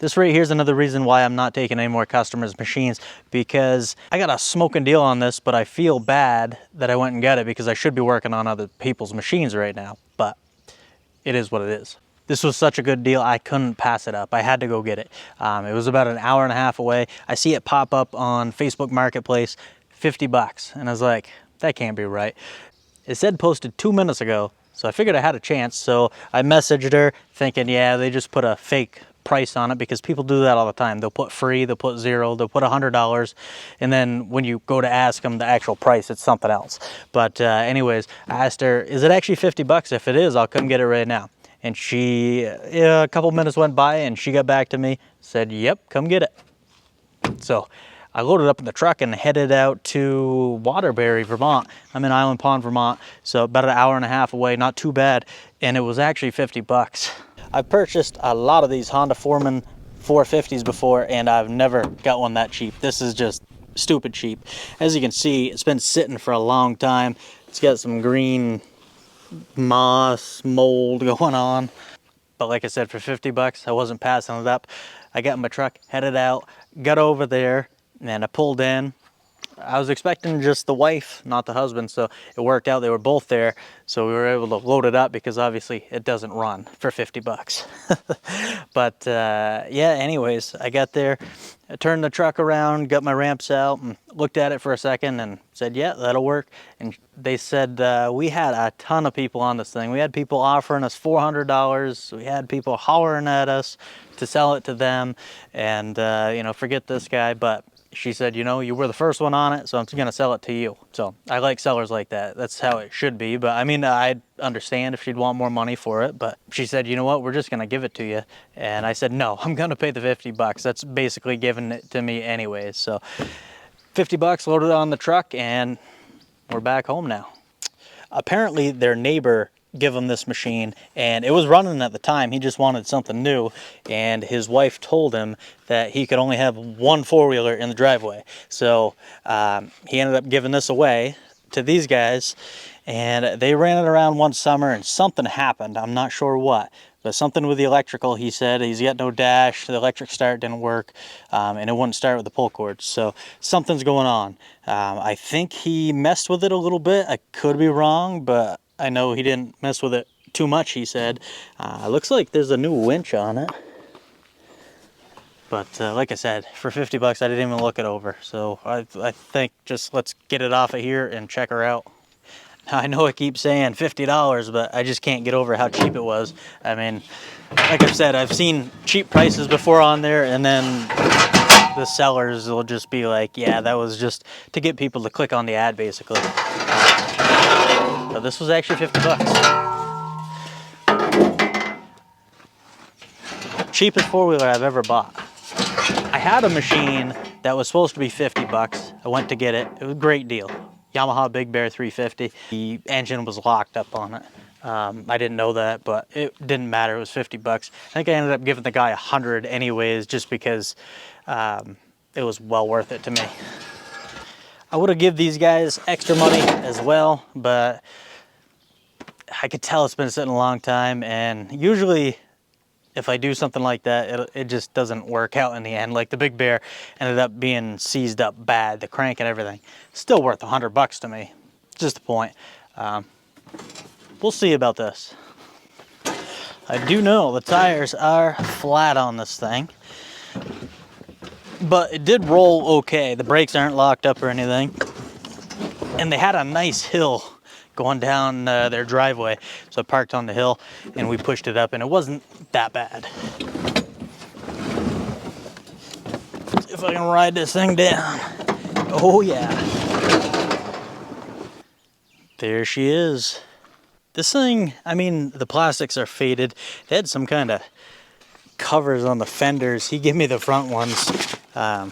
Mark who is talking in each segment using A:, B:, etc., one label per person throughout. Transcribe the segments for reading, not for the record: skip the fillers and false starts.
A: This right here is another reason why I'm not taking any more customers' machines, because I got a smoking deal on this, but I feel bad that I went and got it because I should be working on other people's machines right now, but it is what it is. This was such a good deal, I couldn't pass it up. I had to go get it. It was about an hour and a half away. I see it pop up on Facebook Marketplace, 50 bucks. And I was like, that can't be right. It said posted 2 minutes ago, so I figured I had a chance. So I messaged her thinking, yeah, they just put a fake price on it, because people do that all the time. They'll put free, they'll put $0, they'll put $100, and then when you go to ask them the actual price, it's something else. But anyways, I asked her, is it actually 50 bucks? If it is, I'll come get it right now. And she, a couple minutes went by and she got back to me, said, yep, come get it. So I loaded up in the truck and headed out to Waterbury, Vermont. I'm in Island Pond, Vermont, so about an hour and a half away, not too bad. And it was actually 50 bucks. I've purchased a lot of these Honda Foreman 450s before, and I've never got one that cheap. This is just stupid cheap. As you can see, it's been sitting for a long time. It's got some green moss, mold going on. But like I said, for 50 bucks, I wasn't passing it up. I got in my truck, headed out, got over there, and I pulled in. I was expecting just the wife, not the husband, so it worked out. They were both there, so we were able to load it up, because obviously it doesn't run for 50 bucks. But yeah, anyways, I got there, I turned the truck around, got my ramps out, and looked at it for a second and said, yeah, that'll work. And they said, we had a ton of people on this thing. We had people offering us $400. We had people hollering at us to sell it to them, and you know, forget this guy, but she said, you know, you were the first one on it, so I'm going to sell it to you. So I like sellers like that. That's how it should be. But I mean, I'd understand if she'd want more money for it. But she said, you know what, we're just going to give it to you. And I said, no, I'm going to pay the 50 bucks. That's basically giving it to me anyways. So 50 bucks loaded on the truck, and we're back home now. Apparently their neighbor give him this machine, and it was running at the time. He just wanted something new, and his wife told him that he could only have one four-wheeler in the driveway. So he ended up giving this away to these guys, and they ran it around one summer, and something happened. I'm not sure what, but something with the electrical. He said he's got no dash, the electric start didn't work, and it wouldn't start with the pull cords. So something's going on. I think he messed with it a little bit. I could be wrong, but I know he didn't mess with it too much, he said. Looks like there's a new winch on it. But like I said, for 50 bucks, I didn't even look it over. So I think just let's get it off of here and check her out. Now, I know I keep saying $50, but I just can't get over how cheap it was. I mean, like I've said, I've seen cheap prices before on there, and then the sellers will just be like, yeah, that was just to get people to click on the ad, basically. So this was actually 50 bucks. Cheapest four-wheeler I've ever bought. I had a machine that was supposed to be 50 bucks. I went to get it. It was a great deal. Yamaha Big Bear 350. The engine was locked up on it. I didn't know that, but it didn't matter. It was 50 bucks. I think I ended up giving the guy 100 anyways, just because it was well worth it to me. I would have given these guys extra money as well, but I could tell it's been sitting a long time, and usually if I do something like that, it just doesn't work out in the end. Like the Big Bear ended up being seized up bad, the crank and everything. Still worth 100 bucks to me. Just the point. We'll see about this. I do know the tires are flat on this thing, but it did roll okay. The brakes aren't locked up or anything. And they had a nice hill going down their driveway. So I parked on the hill and we pushed it up, and it wasn't that bad. Let's see if I can ride this thing down. Oh yeah. There she is. This thing, I mean, the plastics are faded. They had some kind of covers on the fenders. He gave me the front ones. I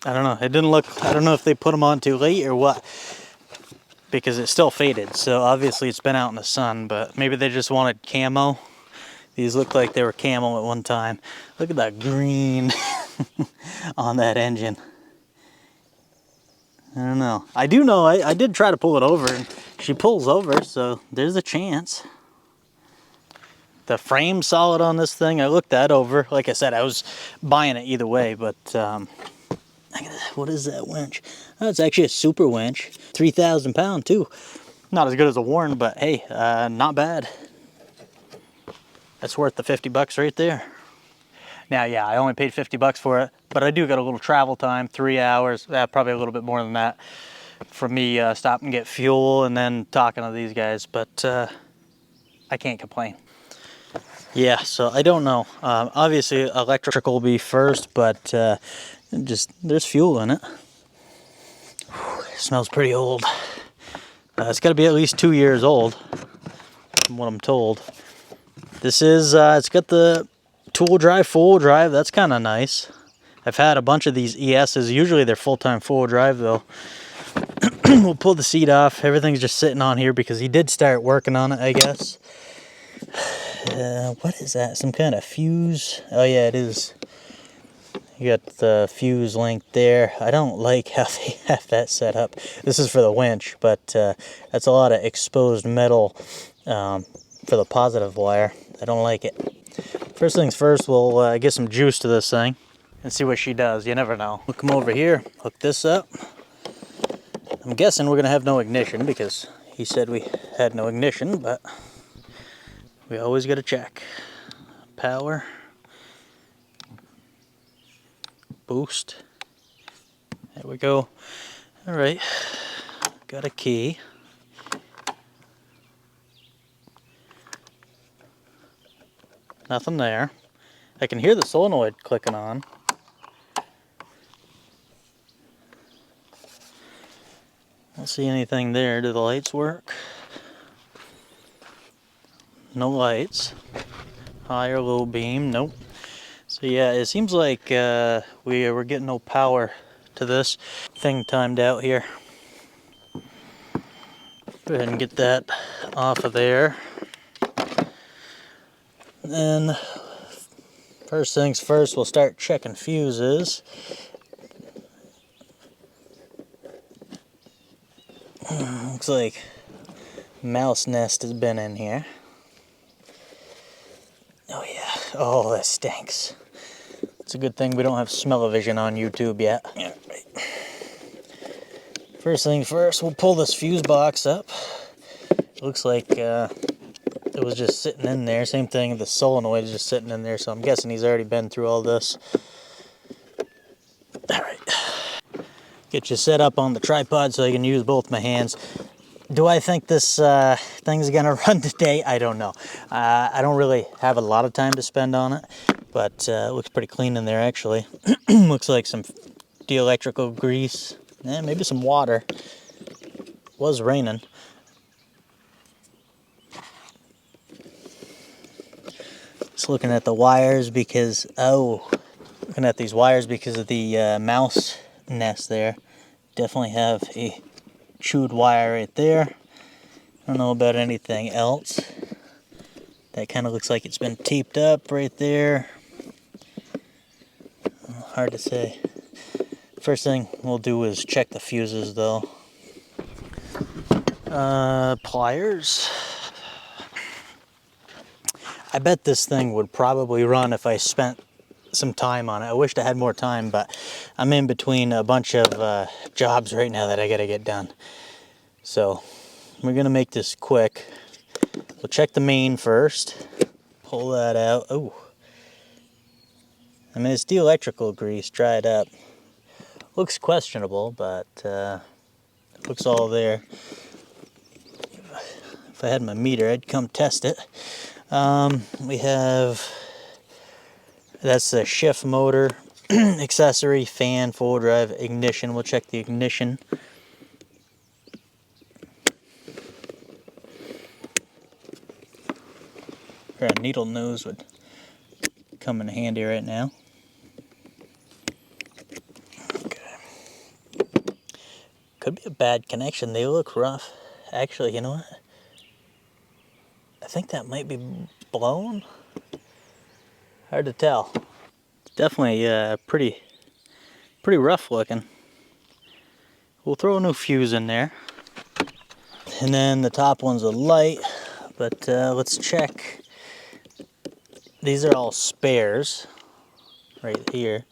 A: don't know. It didn't look, I don't know if they put them on too late or what, because it's still faded. So obviously it's been out in the sun, but maybe they just wanted camo. These look like they were camo at one time. Look at that green on that engine. I don't know. I do know I did try to pull it over, and she pulls over, so there's a chance. the frame's solid on this thing. I looked that over. Like I said, I was buying it either way, but what is that winch? Oh, it's actually a super winch. 3,000 pound too. Not as good as a Warren, but hey, not bad. That's worth the 50 bucks right there. Now, yeah, I only paid 50 bucks for it, but I do got a little travel time, 3 hours, probably a little bit more than that, for me stopping and get fuel and then talking to these guys, but I can't complain. Yeah, so I don't know. Obviously, electrical will be first, but there's fuel in it. Whew, it smells pretty old. It's got to be at least 2 years old, from what I'm told. This is, it's got the two-wheel drive, four-wheel drive. That's kind of nice. I've had a bunch of these ESs. Usually they're full-time four-wheel drive, though. We'll pull the seat off. Everything's just sitting on here because he did start working on it, I guess. What is that? Some kind of fuse? Oh, yeah, it is. You got the fuse link there. I don't like how they have that set up. This is for the winch, but that's a lot of exposed metal for the positive wire. I don't like it. First things first, we'll get some juice to this thing and see what she does. You never know. We'll come over here, hook this up. I'm guessing we're going to have no ignition because he said we had no ignition, but we always got to check. Power. Boost. There we go. All right. Got a key. Nothing there. I can hear the solenoid clicking on. Don't see anything there. Do the lights work? No lights. High or low beam? Nope. So yeah, it seems like we're getting no power to this thing timed out here. Go ahead and get that off of there. Then, first things first, we'll start checking fuses. Looks like mouse nest has been in here. Oh yeah, oh that stinks. It's a good thing we don't have smell-o-vision on YouTube yet. Yeah, right. First things first, we'll pull this fuse box up. It looks like it was just sitting in there. Same thing, the solenoid is just sitting in there, so I'm guessing he's already been through all this. Alright. Get you set up on the tripod so I can use both my hands. Do I think this thing's gonna run today? I don't know. I don't really have a lot of time to spend on it, but it looks pretty clean in there actually. Looks like some de-electrical grease, maybe some water. It was raining. Just looking at the wires because, looking at these wires because of the mouse nest there. Definitely have a chewed wire right there. I don't know about anything else. That kind of looks like it's been taped up right there. Hard to say. First thing we'll do is check the fuses though. Pliers. I bet this thing would probably run if I spent some time on it. I wished I had more time, but I'm in between a bunch of jobs right now that I gotta get done. So we're gonna make this quick. We'll check the main first. Pull that out. Oh, I mean it's de-electrical grease dried up. Looks questionable, but looks all there. If I had my meter, I'd come test it. We have, that's the shift motor, accessory, fan, full drive, ignition. We'll check the ignition. Or a needle nose would come in handy right now. Okay. Could be a bad connection. They look rough. Actually, you know what? I think that might be blown. Hard to tell. It's definitely pretty rough looking. We'll throw a new fuse in there. And then the top one's a light, but let's check these are all spares right here.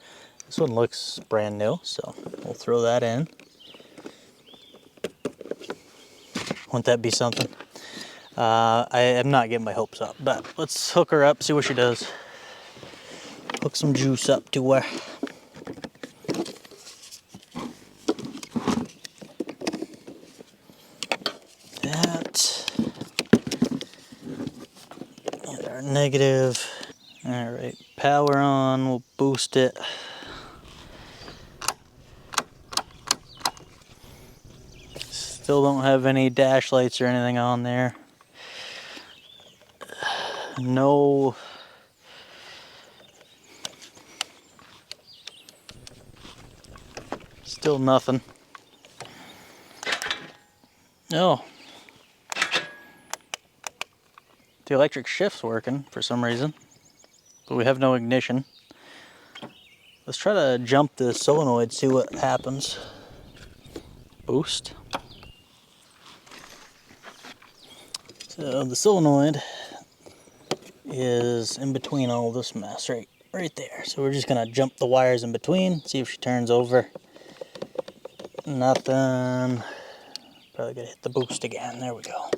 A: This one looks brand new, so we'll throw that in. Wouldn't that be something? I am not getting my hopes up, but let's hook her up, see what she does. Hook some juice up to her. That. And our negative. All right, power on, we'll boost it. Still don't have any dash lights or anything on there. No. Still nothing. No. The electric shift's working for some reason, but we have no ignition. Let's try to jump the solenoid, see what happens. Boost. So the solenoid is in between all this mess right there. So we're just gonna jump the wires in between, see if she turns over. Nothing. Probably gotta hit the boost again. There we go.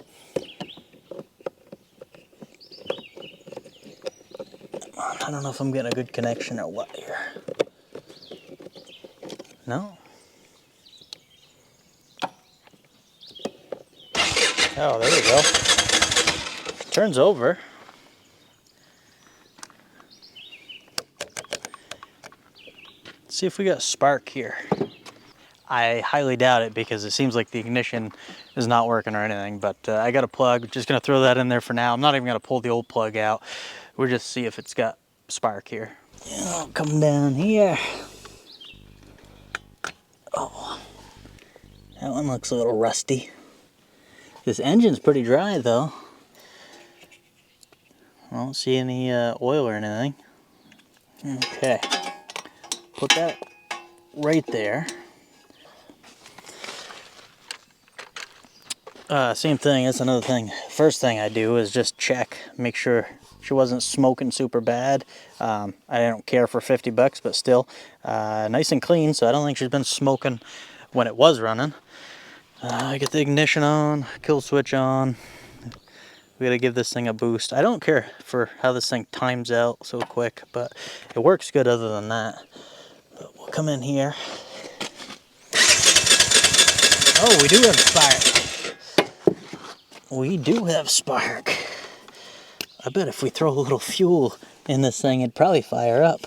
A: I don't know if I'm getting a good connection or what here. No? Oh, there we go. Turns over. Let's see if we got a spark here. I highly doubt it because it seems like the ignition is not working or anything, but I got a plug. Just gonna throw that in there for now. I'm not even gonna pull the old plug out. We'll just see if it's got spark here. Yeah, I'll come down here. Oh, that one looks a little rusty. This engine's pretty dry though. I don't see any oil or anything. Okay, put that right there. Same thing, that's another thing. First thing I do is just check, make sure she wasn't smoking super bad. I don't care for 50 bucks, but still, nice and clean, so I don't think she's been smoking when it was running. Get the ignition on, kill switch on. We gotta give this thing a boost. I don't care for how this thing times out so quick, but it works good other than that. But we'll come in here. Oh, we do have spark. We do have spark. I bet if we throw a little fuel in this thing, it'd probably fire up.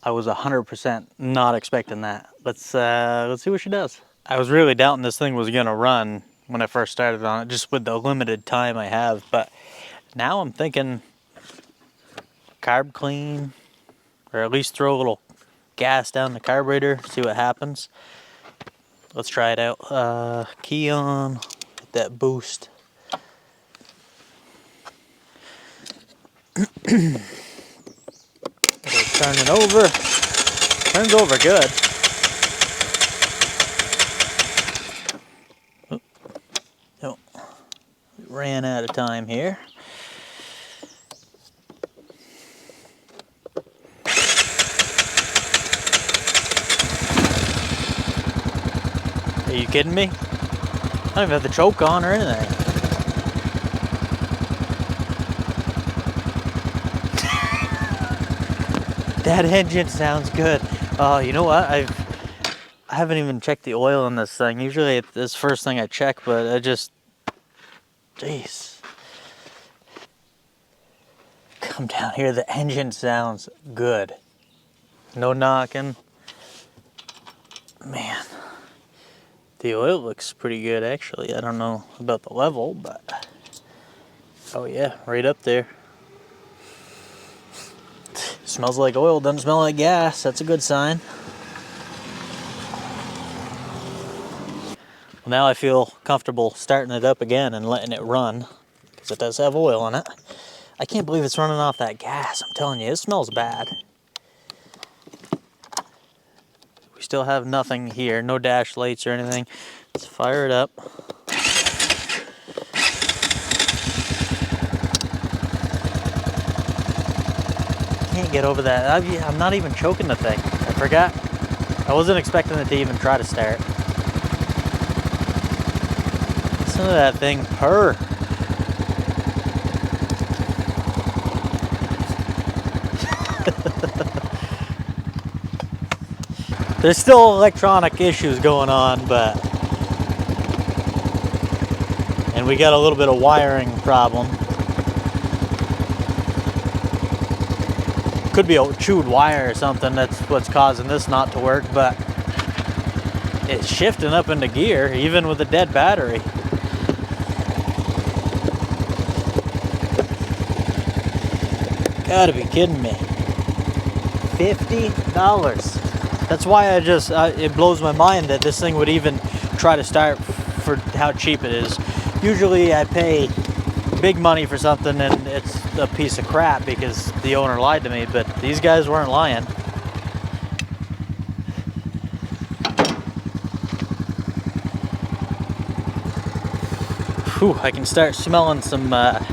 A: I was 100% not expecting that. Let's see what she does. I was really doubting this thing was gonna run when I first started on it, just with the limited time I have. But now I'm thinking carb clean, or at least throw a little gas down the carburetor, see what happens. Let's try it out. Key on, get that boost. Turn it over. Turns over good. Oh, we ran out of time here. Are you kidding me? I don't even have the choke on or anything. That engine sounds good. Oh, you know what? I haven't even checked the oil in this thing. Usually it's the first thing I check, but I just... Jeez. Come down here, the engine sounds good. No knocking. Man. The oil looks pretty good, actually. I don't know about the level, but... Oh yeah, right up there. Smells like oil, doesn't smell like gas. That's a good sign. Well, now I feel comfortable starting it up again and letting it run, because it does have oil in it. I can't believe it's running off that gas. I'm telling you, it smells bad. We still have nothing here, no dash lights or anything. Let's fire it up. get over that. I'm not even choking the thing. I forgot. I wasn't expecting it to even try to start. Listen to that thing purr. There's still electronic issues going on, and we got a little bit of wiring problem. Could be a chewed wire or something, that's what's causing this not to work, but it's shifting up into gear even with a dead battery. Gotta be kidding me. $50. That's why it blows my mind that this thing would even try to start for how cheap it is. Usually I pay big money for something and it's a piece of crap because the owner lied to me, but these guys weren't lying. Whew, I can start smelling some mouse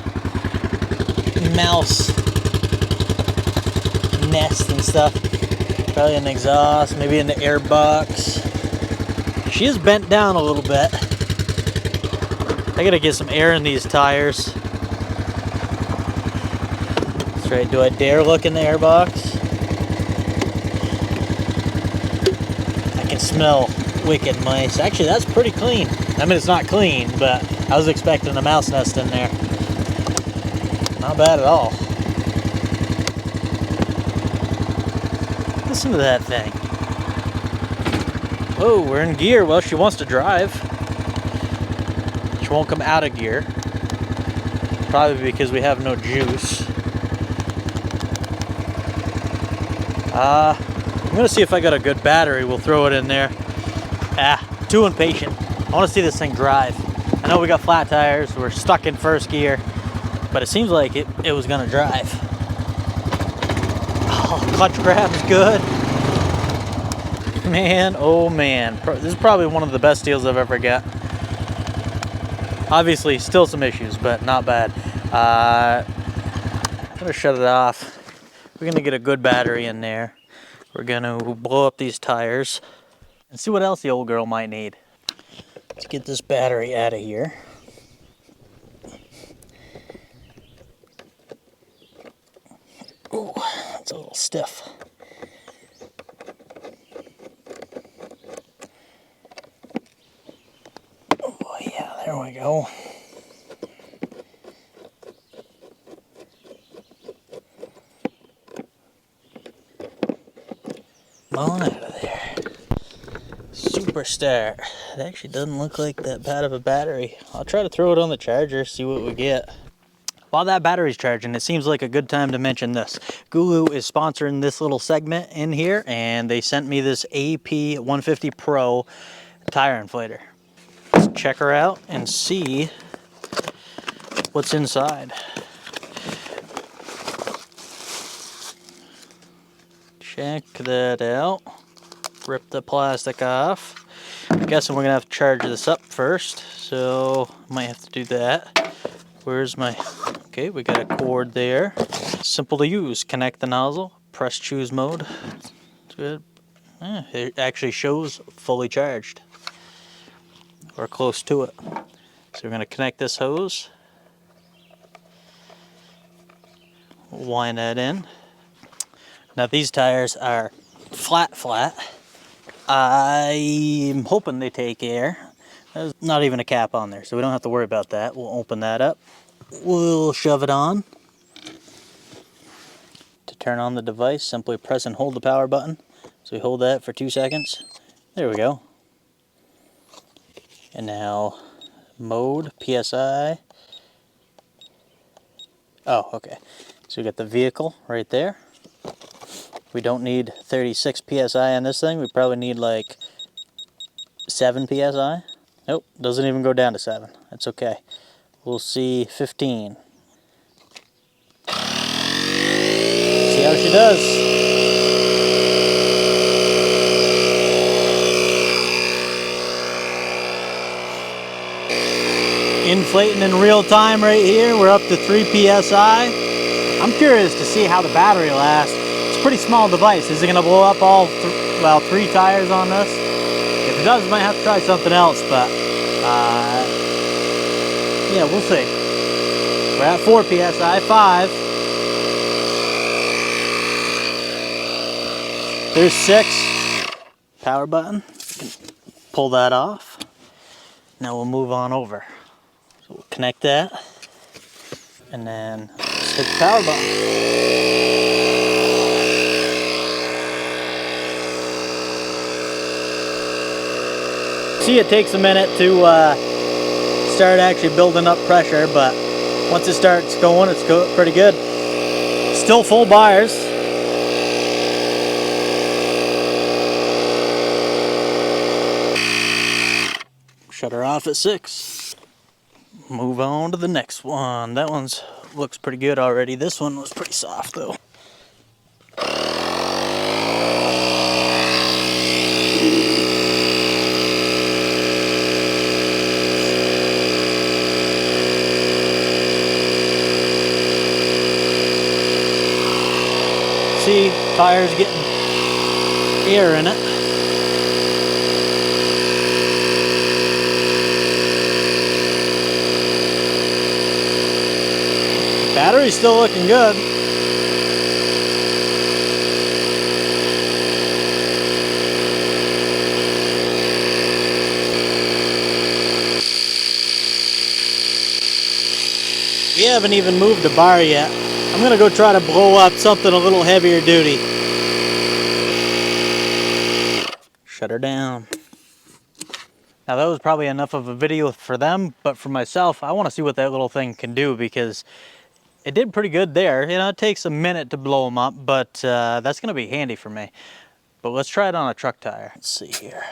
A: nests and stuff. Probably an exhaust, maybe in the air box. She is bent down a little bit. I gotta get some air in these tires. That's right, do I dare look in the air box? I can smell wicked mice. Actually, that's pretty clean. I mean, it's not clean, but I was expecting a mouse nest in there. Not bad at all. Listen to that thing. Whoa, we're in gear. Well, she wants to drive. She won't come out of gear. Probably because we have no juice. I'm gonna see if I got a good battery. We'll throw it in there. Too impatient. I want to see this thing drive. I know we got flat tires. We're stuck in first gear, but it seems like it was gonna drive. Oh, clutch grab's good. Man, oh man. This is probably one of the best deals I've ever got. Obviously, still some issues, but not bad. I'm gonna shut it off. We're gonna get a good battery in there. We're gonna blow up these tires and see what else the old girl might need. Let's get this battery out of here. Ooh, it's a little stiff. Oh yeah, there we go. On out of there. Superstar. It actually doesn't look like that bad of a battery. I'll try to throw it on the charger, see what we get. While that battery's charging, it seems like a good time to mention this. GOOLOO is sponsoring this little segment in here, and they sent me this AP 150 Pro tire inflator. Let's check her out and see what's inside. Check that out. Rip the plastic off. I'm guessing we're gonna have to charge this up first, so might have to do that. Where's my... Okay, we got a cord there. Simple to use. Connect the nozzle. Press choose mode. It's good. It actually shows fully charged. Or close to it. So we're gonna connect this hose. Wind that in. Now these tires are flat. I'm hoping they take air. There's not even a cap on there, so we don't have to worry about that. We'll open that up. We'll shove it on. To turn on the device, simply press and hold the power button. So we hold that for 2 seconds. There we go. And now mode, PSI. Oh, okay. So we got the vehicle right there. We don't need 36 PSI on this thing. We probably need like 7 PSI. Nope, doesn't even go down to 7. That's okay. We'll see 15. See how she does. Inflating in real time right here. We're up to 3 PSI. I'm curious to see how the battery lasts. pretty small device. Is it gonna blow up all, well, 3 tires on this? If it does, I might have to try something else, but yeah, we'll see. We're at 4 PSI, 5. There's 6. Power button. Pull that off. Now we'll move on over. So we'll connect that, and then just hit the power button. See, it takes a minute to start actually building up pressure, but once it starts going, it's pretty good. Still full bars. Shut her off at 6. Move on to the next one. That one's looks pretty good already. This one was pretty soft though. See, tires getting air in it. Battery's still looking good. We haven't even moved the bar yet. I'm gonna go try to blow up something a little heavier duty. Shut her down. Now that was probably enough of a video for them, but for myself, I want to see what that little thing can do, because it did pretty good there. You know, it takes a minute to blow them up, but that's gonna be handy for me. But let's try it on a truck tire. Let's see here.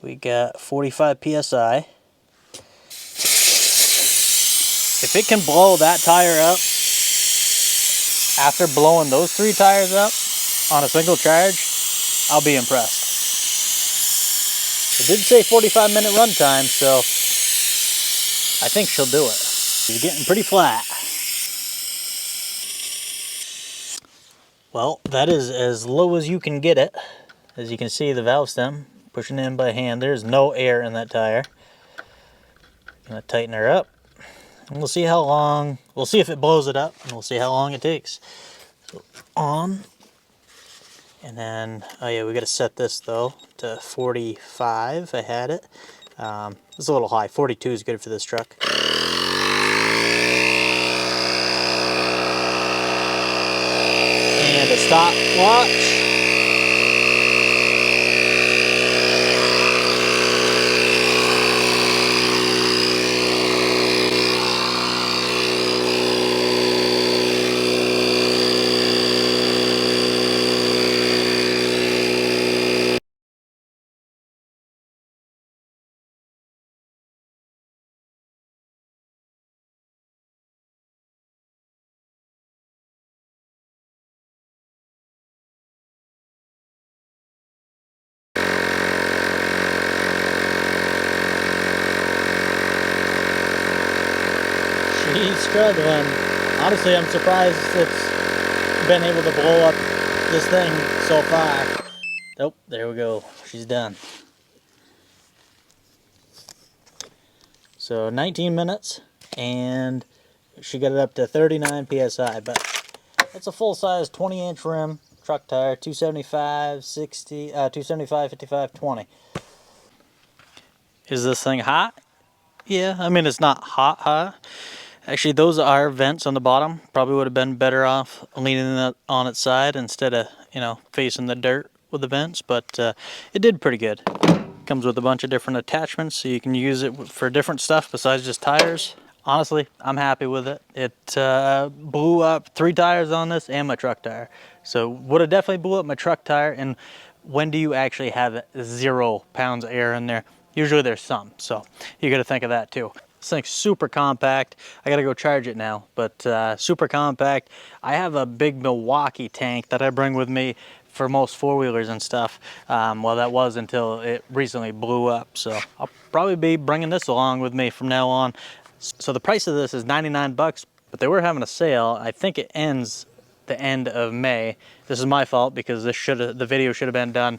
A: We got 45 PSI. If it can blow that tire up after blowing those 3 tires up on a single charge, I'll be impressed. It did say 45-minute run time, so I think she'll do it. She's getting pretty flat. Well, that is as low as you can get it. As you can see, the valve stem pushing in by hand. There's no air in that tire. Gonna tighten her up. And we'll see how long, we'll see if it blows it up, and we'll see how long it takes. So on, and then, oh yeah, we gotta set this though to 45. I had it. It's a little high. 42 is good for this truck. And a stopwatch. She's struggling. Honestly, I'm surprised it's been able to blow up this thing so far. Oh, there we go. She's done. So 19 minutes, and she got it up to 39 PSI, but it's a full-size 20-inch rim truck tire, 275, 60, 275, 55, 20. Is this thing hot? Yeah, I mean, it's not hot. Actually, those are vents on the bottom. Probably would have been better off leaning it on its side instead of, you know, facing the dirt with the vents, but it did pretty good. Comes with a bunch of different attachments, so you can use it for different stuff besides just tires. Honestly, I'm happy with it. It blew up 3 tires on this and my truck tire. So would have definitely blew up my truck tire. And when do you actually have 0 pounds of air in there? Usually there's some, so you got to think of that too. This thing's super compact. I gotta go charge it now, but super compact. I have a big Milwaukee tank that I bring with me for most 4-wheelers and stuff. Well, that was until it recently blew up. So I'll probably be bringing this along with me from now on. So the price of this is 99 bucks, but they were having a sale. I think it ends, the end of May. This is my fault because the video should have been done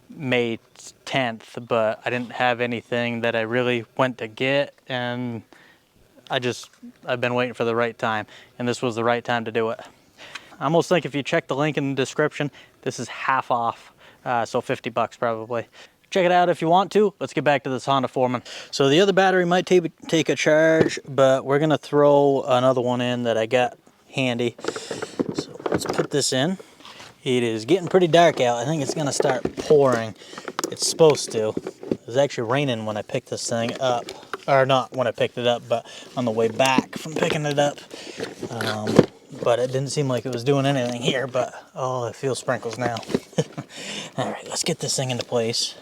A: May 10th, but I didn't have anything that I really went to get, and I've been waiting for the right time, and this was the right time to do it. I almost think if you check the link in the description, this is half off, so 50 bucks probably. Check it out if you want to. Let's get back to this Honda Foreman. So the other battery might take a charge, but we're gonna throw another one in that I got handy. So let's put this in. It is getting pretty dark out. I think it's gonna start pouring. It's supposed to. It was actually raining when I picked this thing up. Or not when I picked it up, but on the way back from picking it up. But it didn't seem like it was doing anything here, but oh, I feel sprinkles now. All right, let's get this thing into place.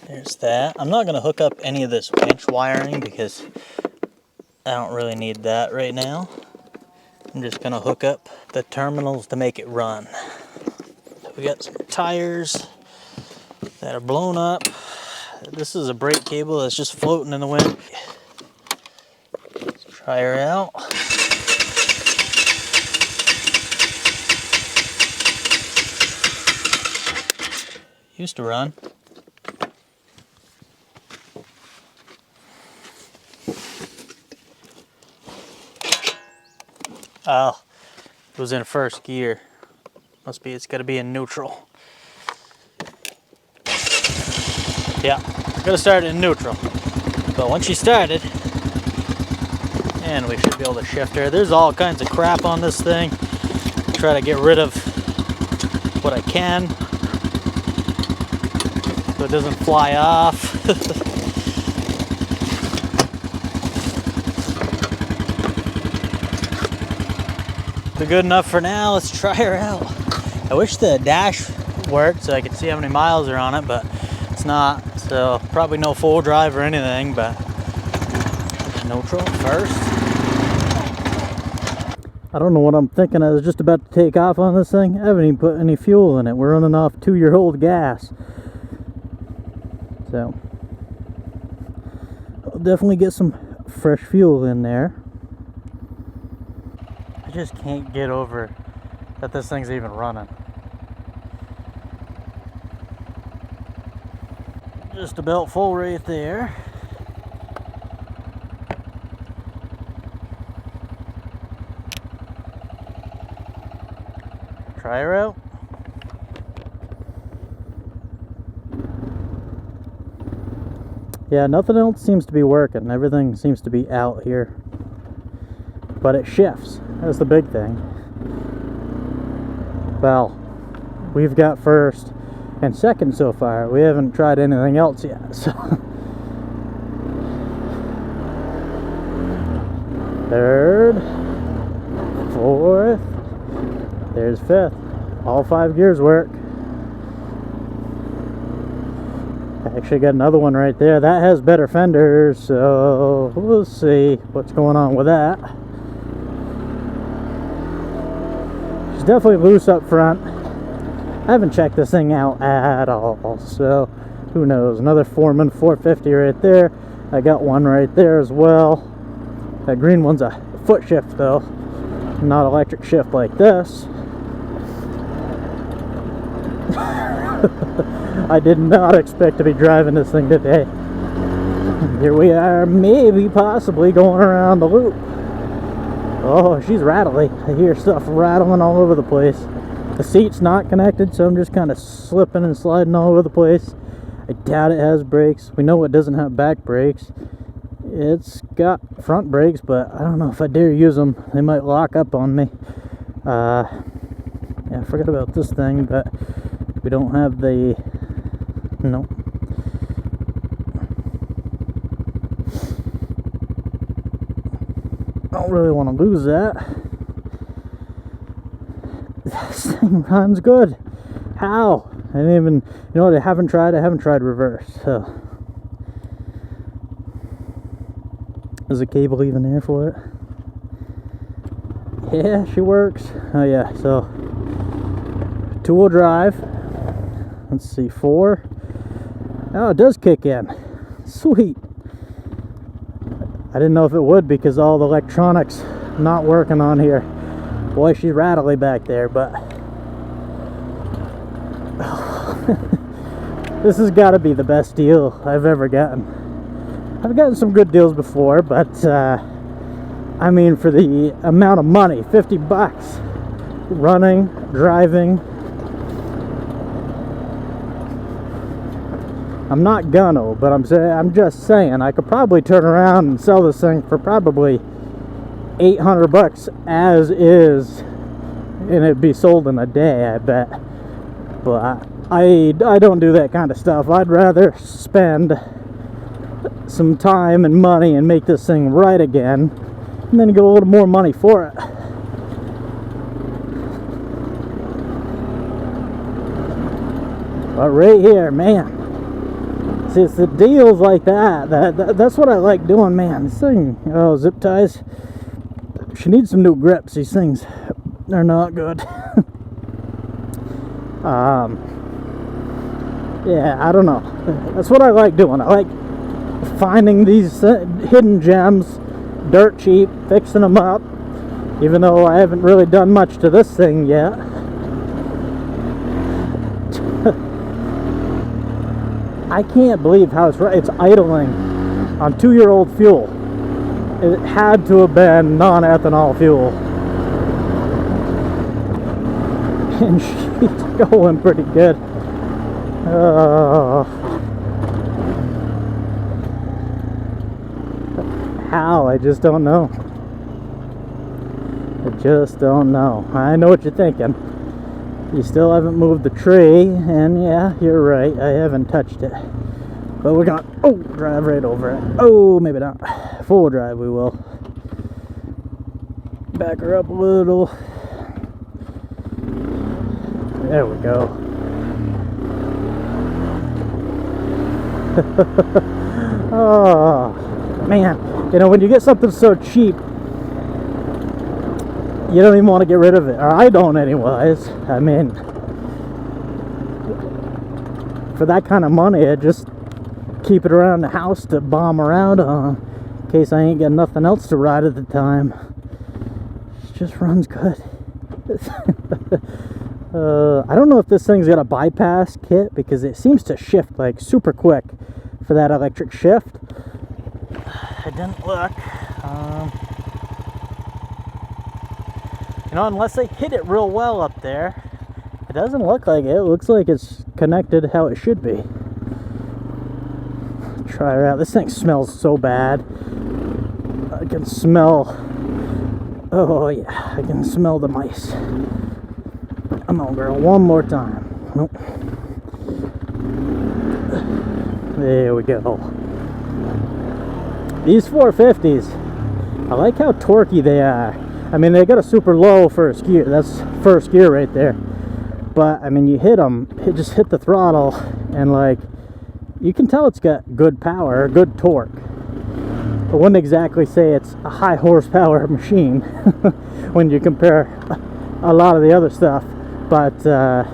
A: There's that. I'm not gonna hook up any of this winch wiring because I don't really need that right now. I'm just gonna hook up the terminals to make it run. We got some tires that are blown up. This is a brake cable that's just floating in the wind. Let's try her out. Used to run. Oh, it was in first gear. It's gotta be in neutral. Yeah, gotta start it in neutral. But once you started, and we should be able to shift her. There's all kinds of crap on this thing. Try to get rid of what I can so it doesn't fly off. They're good enough for now. Let's try her out. I wish the dash worked so I could see how many miles are on it, but it's not. So probably no full drive or anything, but neutral first. I don't know what I'm thinking. I was just about to take off on this thing. I haven't even put any fuel in it. We're running off 2-year-old gas. So I'll definitely get some fresh fuel in there. I just can't get over that this thing's even running. Just about full right there. Try her out. Yeah, nothing else seems to be working. Everything seems to be out here. But it shifts. That's the big thing. Well, we've got first and second so far. We haven't tried anything else yet. So third, fourth, there's fifth. All 5 gears work. I actually got another one right there. That has better fenders, so we'll see what's going on with that. She's definitely loose up front. I haven't checked this thing out at all, so who knows. Another Foreman 450 right there. I got one right there as well. That green one's a foot shift though, not electric shift like this. I did not expect to be driving this thing today. Here we are, maybe possibly going around the loop. Oh, she's rattly. I hear stuff rattling all over the place. The seat's not connected, so I'm just kind of slipping and sliding all over the place. I doubt it has brakes. We know it doesn't have back brakes. It's got front brakes, but I don't know if I dare use them. They might lock up on me. Yeah, I forgot about this thing, but we don't have the... Nope. Don't really want to lose that. This thing runs good. How? I didn't even, you know what, I haven't tried reverse, so. Is the cable even there for it? Yeah, she works. Oh yeah, so 2-wheel drive. Let's see, 4. Oh, it does kick in. Sweet. I didn't know if it would because all the electronics not working on here. Boy, she's rattly back there, but this has got to be the best deal I've ever gotten. I've gotten some good deals before, but I mean, for the amount of money, 50 bucks, running, driving. I'm not gonna, but I'm just saying I could probably turn around and sell this thing for probably 800 bucks as is, and it'd be sold in a day, I bet. But I don't do that kind of stuff. I'd rather spend some time and money and make this thing right again, and then get a little more money for it. But right here, man, see, it's the deals like that's what I like doing, man. This thing, oh, zip ties, she needs some new grips. These things, they're not good. Yeah, I don't know. That's what I like doing. I like finding these hidden gems, dirt cheap, fixing them up, even though I haven't really done much to this thing yet. I can't believe how it's idling on 2-year-old fuel. It had to have been non-ethanol fuel. And she's going pretty good. How? I just don't know. I just don't know. I know what you're thinking. You still haven't moved the tree, and yeah, you're right, I haven't touched it. But we're gonna, drive right over it. Oh, maybe not. Full drive we will. Back her up a little. There we go. Oh, man. You know, when you get something so cheap, you don't even want to get rid of it. Or I don't anyways. I mean, for that kind of money, I just keep it around the house to bomb around on, in case I ain't got nothing else to ride at the time. It just runs good. I don't know if this thing's got a bypass kit, because it seems to shift like super quick for that electric shift. I didn't look. You know, unless they hit it real well up there, it doesn't look like it. It looks like it's connected how it should be. Try her out. This thing smells so bad. I can smell, oh yeah, I can smell the mice. Come on, girl, one more time. Nope. There we go. These 450s, I like how torquey they are. I mean, they got a super low first gear. That's first gear right there. But I mean, you hit them, just hit the throttle, and like, you can tell it's got good power, good torque. I wouldn't exactly say it's a high horsepower machine when you compare a lot of the other stuff. But I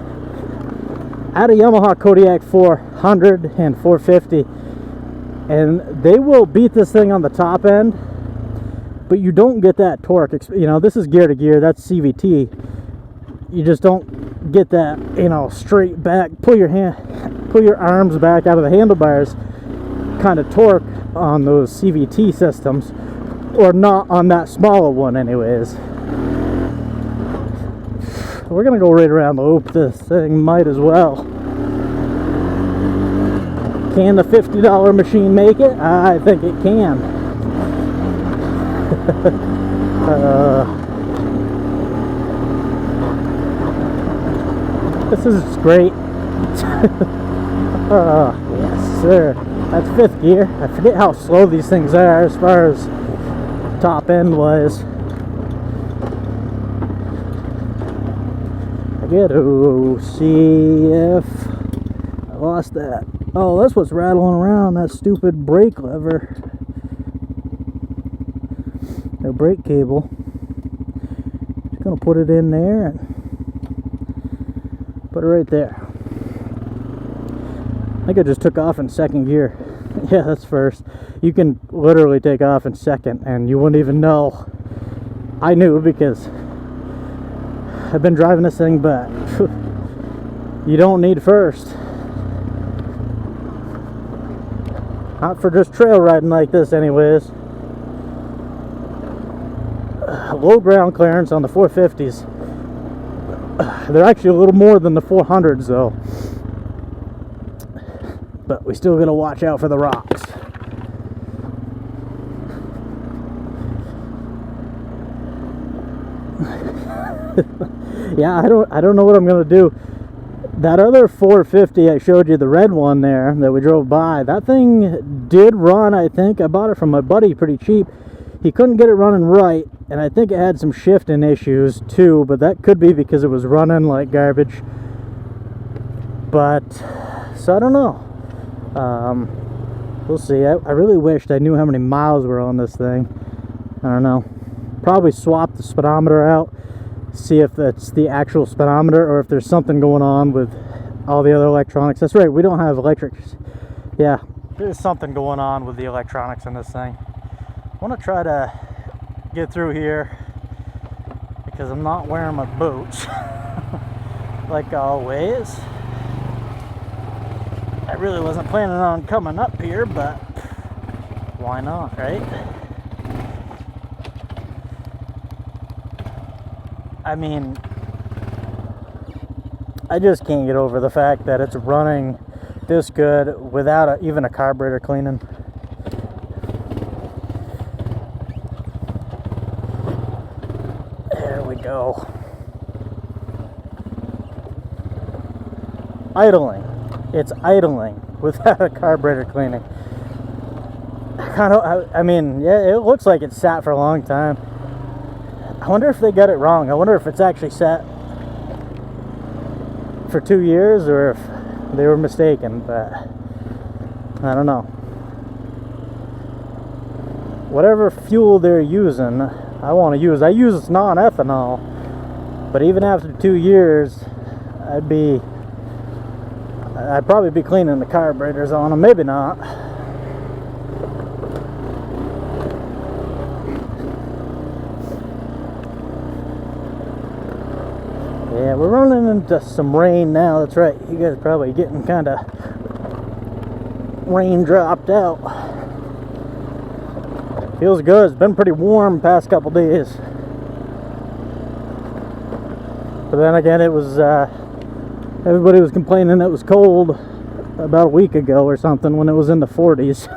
A: had a Yamaha Kodiak 400 and 450, and they will beat this thing on the top end, but you don't get that torque. You know, this is gear to gear, that's CVT. You just don't get that, you know, straight back, pull your arms back out of the handlebars kind of torque on those CVT systems, or not on that smaller one anyways. We're gonna go right around the loop. This thing might as well. Can the $50 machine make it? I think it can. This is great. Yes, sir. That's 5th gear. I forget how slow these things are as far as top end wise. I gotta see if I lost that. Oh, that's what's rattling around, that stupid brake lever. The brake cable. Just gonna put it in there and put it right there. I think I just took off in 2nd gear. Yeah, that's 1st. You can literally take off in 2nd and you wouldn't even know. I knew, because I've been driving this thing, but you don't need first. Not for just trail riding like this anyways. Low ground clearance on the 450s. They're actually a little more than the 400s though. But we still gotta watch out for the rocks. Yeah, I don't know what I'm gonna do. That other 450 I showed you, the red one there that we drove by, that thing did run, I think. I bought it from my buddy pretty cheap. He couldn't get it running right, and I think it had some shifting issues too, but that could be because it was running like garbage. But, so I don't know. We'll see. I really wished I knew how many miles were on this thing. I don't know. Probably swap the speedometer out, see if that's the actual speedometer or if there's something going on with all the other electronics. That's right, we don't have electrics. Yeah, there's something going on with the electronics in this thing. I want to try to get through here because I'm not wearing my boots like always. I really wasn't planning on coming up here, but why not, right? I mean, I just can't get over the fact that it's running this good without even a carburetor cleaning. There we go. Idling. It's idling without a carburetor cleaning. I mean, yeah, it looks like it's sat for a long time. I wonder if they got it wrong. I wonder if it's actually sat for 2 years or if they were mistaken, but I don't know. Whatever fuel they're using, I want to use. I use non-ethanol, but even after 2 years, I'd probably be cleaning the carburetors on them. Maybe not. Yeah, we're running into some rain now. That's right. You guys are probably getting kind of rain dropped out. Feels good. It's been pretty warm the past couple days. But then again, it was everybody was complaining it was cold about a week ago or something when it was in the 40s.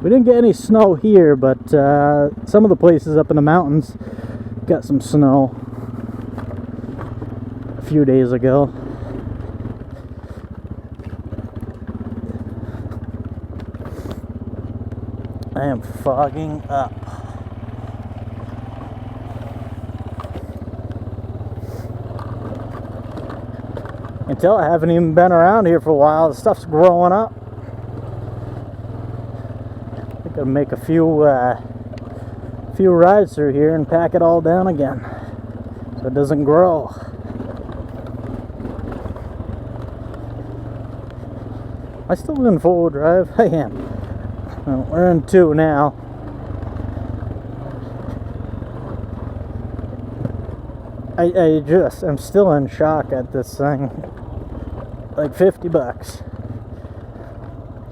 A: We didn't get any snow here, but some of the places up in the mountains got some snow a few days ago. I am fogging up. Until I haven't even been around here for a while, the stuff's growing up. Gonna make a few rides through here and pack it all down again so it doesn't grow. Am I still in 4-wheel drive? I am. Well, we're in 2 now. I'm still in shock at this thing. Like $50.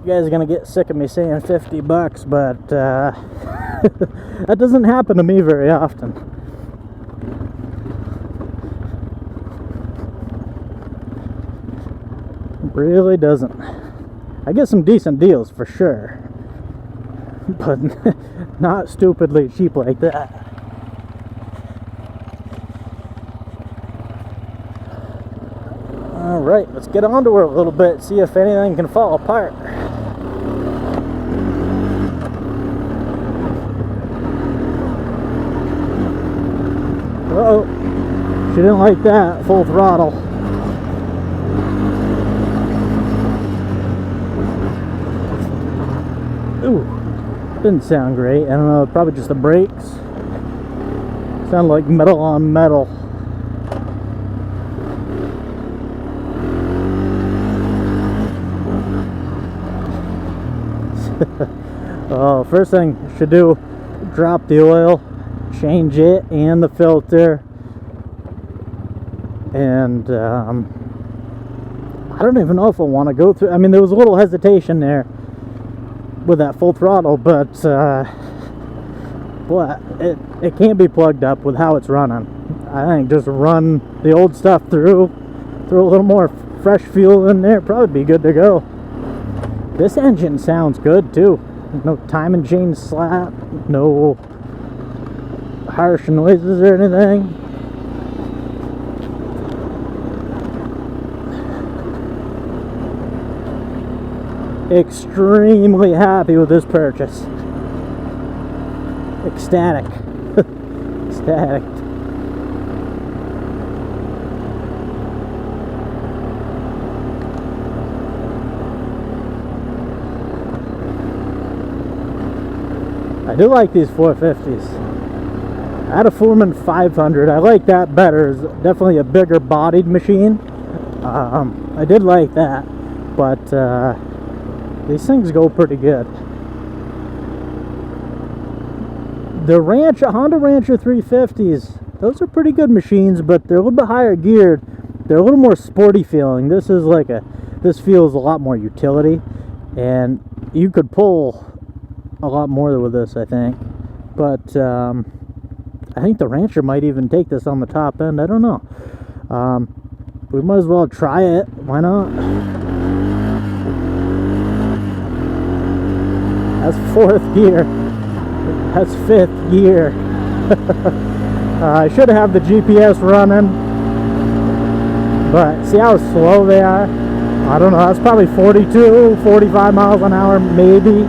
A: You guys are gonna get sick of me saying $50, but that doesn't happen to me very often. It really doesn't. I get some decent deals for sure, but not stupidly cheap like that. All right, let's get onto her a little bit, see if anything can fall apart. Uh-oh, she didn't like that, full throttle. Ooh, didn't sound great. I don't know, probably just the brakes. Sound like metal on metal.
B: Oh, first thing you should do, drop the oil, change it and the filter. And I don't even know if I want to go through. I mean, there was a little hesitation there with that full throttle, but boy, it can't be plugged up with how it's running. I think just run the old stuff through, throw a little more fresh fuel in there, probably be good to go. This engine sounds good too. No timing chain slap, no harsh noises or anything. Extremely happy with this purchase. Ecstatic. Ecstatic. I do like these 450s. I had a Foreman 500. I like that better. It's definitely a bigger bodied machine. I did like that, but these things go pretty good. The Honda Rancher 350s, those are pretty good machines, but they're a little bit higher geared. They're a little more sporty feeling. This feels a lot more utility, and you could pull a lot more with this, I think. But I think the Rancher might even take this on the top end. I don't know. We might as well try it. Why not? That's fourth gear. That's fifth gear. I should have the GPS running, but see how slow they are? I don't know. That's probably 42, 45 miles an hour, maybe.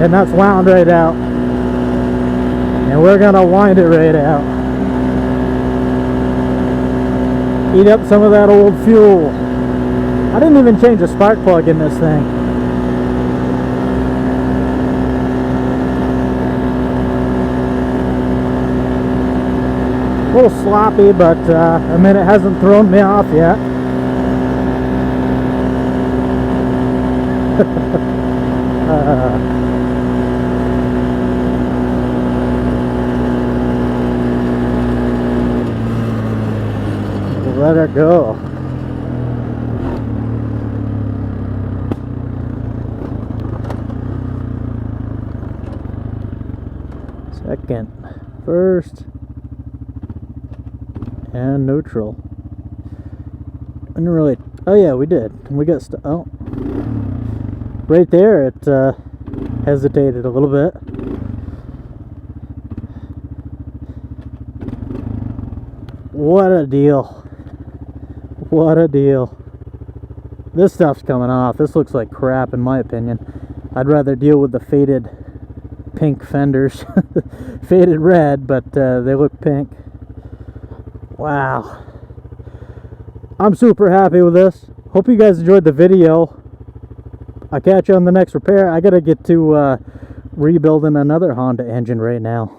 B: And that's wound right out, and we're gonna wind it right out. Eat up some of that old fuel. I didn't even change the spark plug in this thing. A little sloppy, but I mean, it hasn't thrown me off yet. Let her go. Second, first, and neutral. I didn't really. Oh yeah, we did. We got oh, right there. It hesitated a little bit. What a deal! What a deal! This stuff's coming off. This looks like crap, in my opinion. I'd rather deal with the faded pink fenders. Faded red, but they look pink. Wow. I'm super happy with this. Hope you guys enjoyed the video. I'll catch you on the next repair. I gotta get to rebuilding another Honda engine right now.